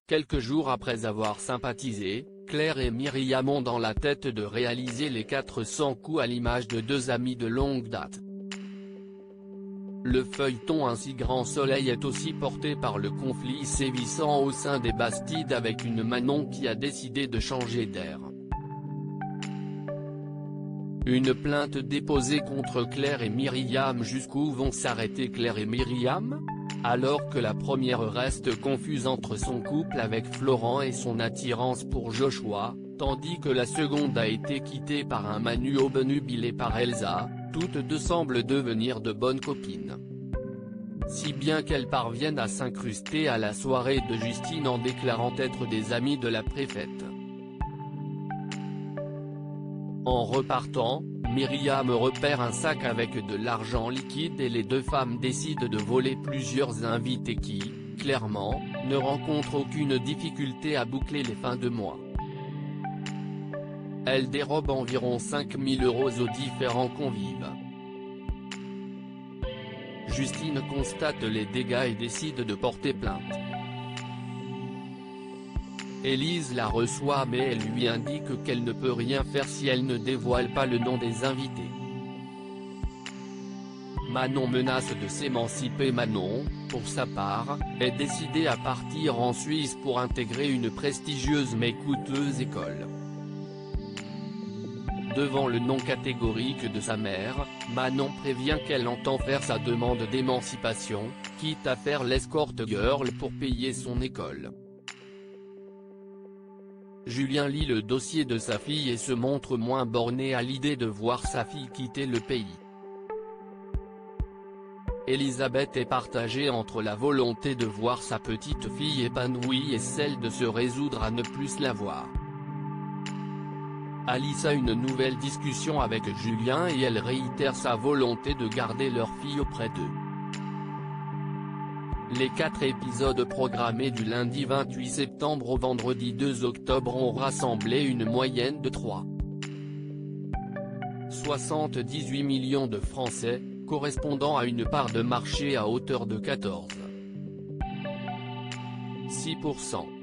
Quelques jours après avoir sympathisé, Claire et Myriam ont dans la tête de réaliser les 400 coups à l'image de deux amis de longue date. Le feuilleton Ainsi Grand Soleil est aussi porté par le conflit sévissant au sein des Bastides avec une Manon qui a décidé de changer d'air. Une plainte déposée contre Claire et Myriam. Jusqu'où vont s'arrêter Claire et Myriam ? Alors que la première reste confuse entre son couple avec Florent et son attirance pour Joshua, tandis que la seconde a été quittée par un Manu obnubilé par Elsa, toutes deux semblent devenir de bonnes copines. Si bien qu'elles parviennent à s'incruster à la soirée de Justine en déclarant être des amies de la préfète. En repartant, Myriam repère un sac avec de l'argent liquide et les deux femmes décident de voler plusieurs invités qui, clairement, ne rencontrent aucune difficulté à boucler les fins de mois. Elles dérobent environ 5 000 € aux différents convives. Justine constate les dégâts et décide de porter plainte. Élise la reçoit mais elle lui indique qu'elle ne peut rien faire si elle ne dévoile pas le nom des invités. Manon menace de s'émanciper. Manon, pour sa part, est décidée à partir en Suisse pour intégrer une prestigieuse mais coûteuse école. Devant le non catégorique de sa mère, Manon prévient qu'elle entend faire sa demande d'émancipation, quitte à faire l'escort girl pour payer son école. Julien lit le dossier de sa fille et se montre moins borné à l'idée de voir sa fille quitter le pays. Elisabeth est partagée entre la volonté de voir sa petite fille épanouie et celle de se résoudre à ne plus la voir. Alice a une nouvelle discussion avec Julien et elle réitère sa volonté de garder leur fille auprès d'eux. Les 4 épisodes programmés du lundi 28 septembre au vendredi 2 octobre ont rassemblé une moyenne de 3,78 millions de Français, correspondant à une part de marché à hauteur de 14,6%.